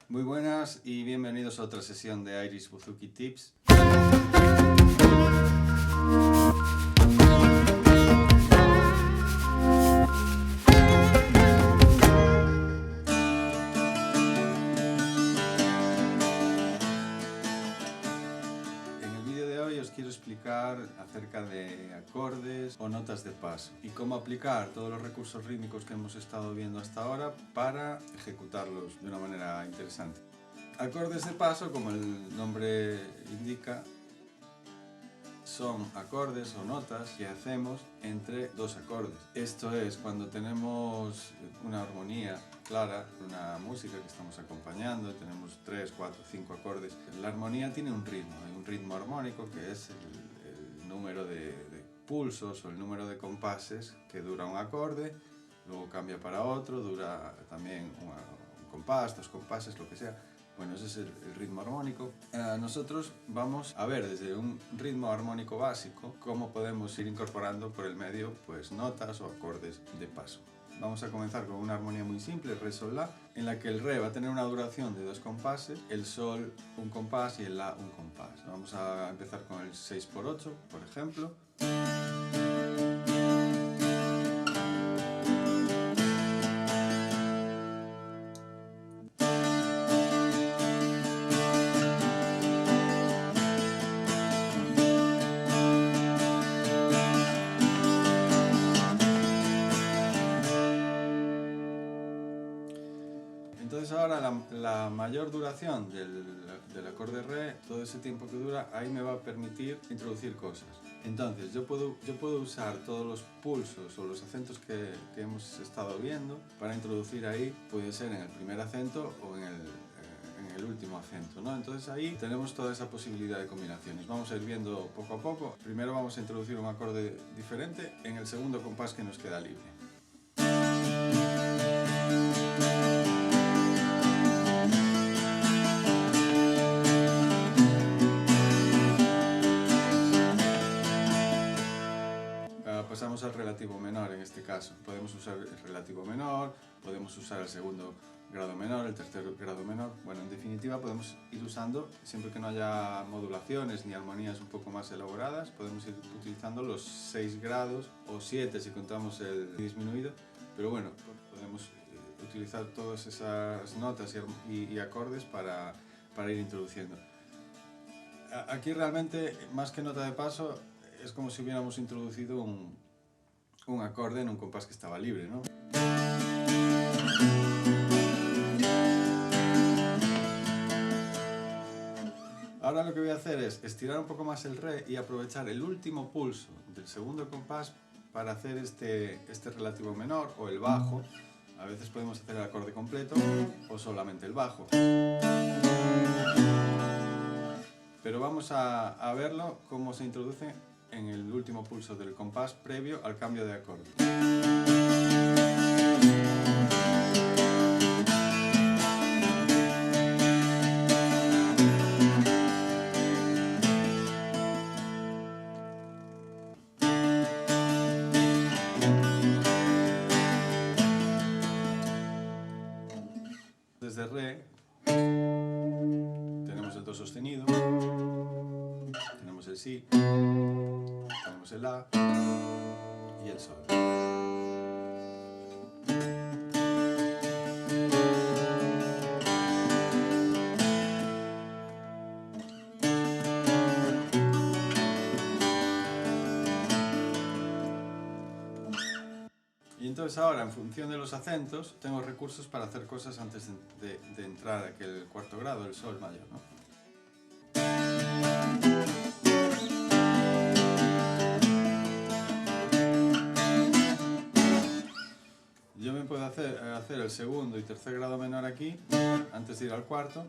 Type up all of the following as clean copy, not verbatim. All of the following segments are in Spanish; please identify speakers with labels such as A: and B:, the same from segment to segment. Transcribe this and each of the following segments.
A: Muy buenas y bienvenidos a otra sesión de Irish Bouzouki Tips. En el vídeo de hoy os quiero explicar acerca de acordes o notas de paso y cómo aplicar todos los recursos rítmicos que hemos estado viendo hasta ahora para ejecutarlos de una manera interesante. Acordes de paso, como el nombre indica, son acordes o notas que hacemos entre dos acordes. Esto es cuando tenemos una armonía clara, una música que estamos acompañando, tenemos 3, 4, 5 acordes. La armonía tiene un ritmo, hay un ritmo armónico que es el número de pulsos o el número de compases que dura un acorde, luego cambia para otro, dura también un compás, 2 compases, lo que sea. Bueno, ese es el ritmo armónico. Nosotros vamos a ver desde un ritmo armónico básico cómo podemos ir incorporando por el medio pues notas o acordes de paso. Vamos a comenzar con una armonía muy simple, re, sol, la, en la que el re va a tener una duración de 2 compases, el sol un compás y el la un compás. Vamos a empezar con el 6×8, por ejemplo. Entonces ahora la mayor duración del acorde re, todo ese tiempo que dura, ahí me va a permitir introducir cosas. Entonces yo puedo usar todos los pulsos o los acentos que hemos estado viendo para introducir ahí, puede ser en el primer acento o en el último acento, ¿no? Entonces ahí tenemos toda esa posibilidad de combinaciones. Vamos a ir viendo poco a poco. Primero vamos a introducir un acorde diferente en el segundo compás que nos queda libre. Pasamos al relativo menor en este caso. Podemos usar el relativo menor, podemos usar el segundo grado menor, el tercer grado menor. Bueno, en definitiva podemos ir usando, siempre que no haya modulaciones ni armonías un poco más elaboradas, podemos ir utilizando los 6 grados o 7 si contamos el disminuido. Pero bueno, podemos utilizar todas esas notas y acordes para ir introduciendo. Aquí realmente, más que nota de paso, es como si hubiéramos introducido un acorde en un compás que estaba libre, ¿no? Ahora lo que voy a hacer es estirar un poco más el re y aprovechar el último pulso del segundo compás para hacer este relativo menor o el bajo. A veces podemos hacer el acorde completo o solamente el bajo. Pero vamos a verlo cómo se introduce en el último pulso del compás previo al cambio de acorde. Desde re tenemos el do sostenido, tenemos el si, tenemos el la y el sol. Y entonces ahora, en función de los acentos, tengo recursos para hacer cosas antes de entrar a aquel cuarto grado, el sol mayor, ¿no? Yo me puedo hacer el segundo y tercer grado menor aquí, antes de ir al cuarto.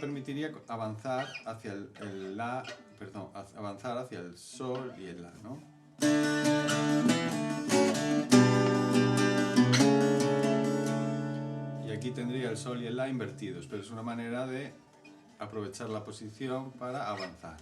A: permitiría avanzar hacia el la, perdón, avanzar hacia el sol y el la, ¿no? Y aquí tendría el sol y el la invertidos, pero es una manera de aprovechar la posición para avanzar.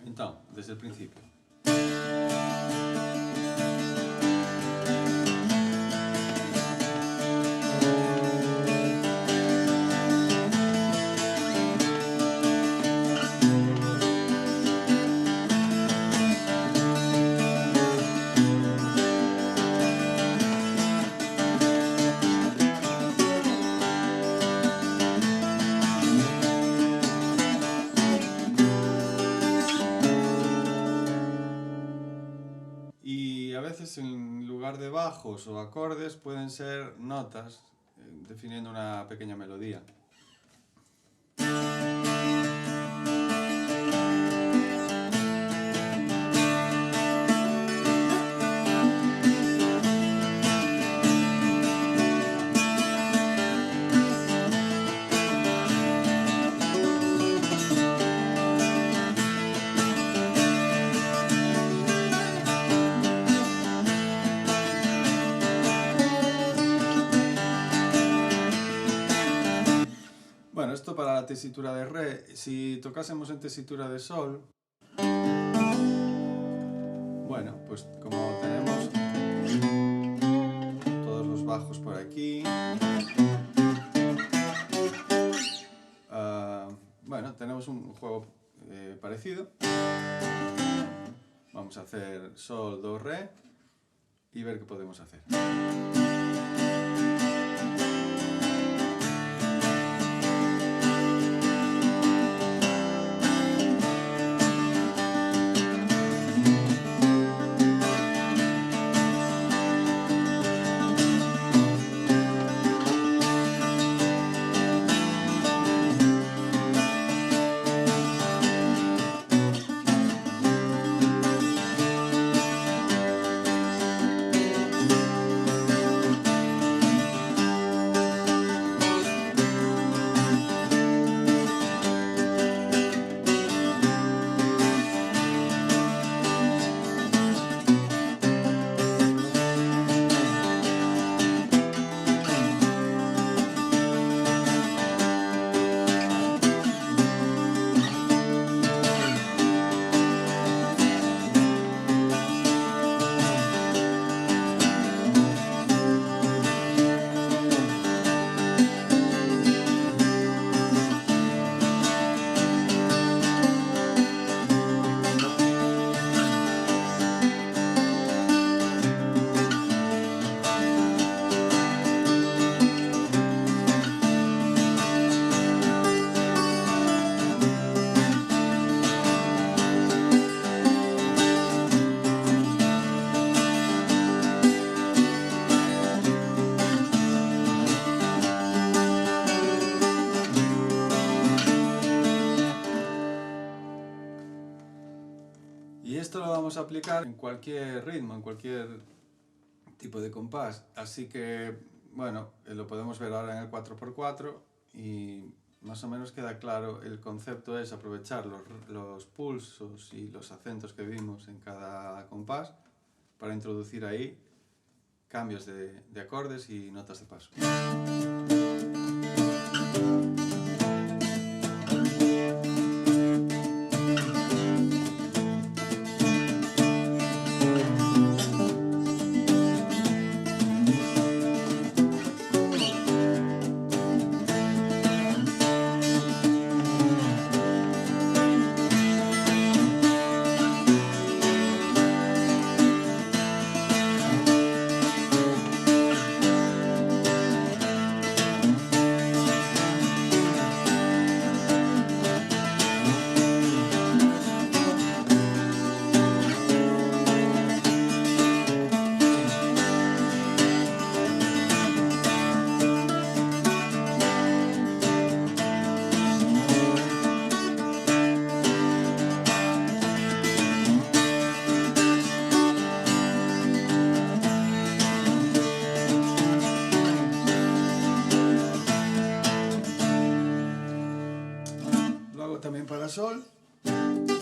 A: Entonces, desde el principio. Y a veces en lugar de bajos o acordes pueden ser notas definiendo una pequeña melodía. Bueno, esto para la tesitura de re. Si tocásemos en tesitura de sol, bueno, pues como tenemos todos los bajos por aquí, bueno, tenemos un juego parecido. Vamos a hacer sol, do, re y ver qué podemos hacer. Y esto lo vamos a aplicar en cualquier ritmo, en cualquier tipo de compás. Así que, bueno, lo podemos ver ahora en el 4x4 y más o menos queda claro. El concepto es aprovechar los pulsos y los acentos que vimos en cada compás para introducir ahí cambios de acordes y notas de paso. Chao.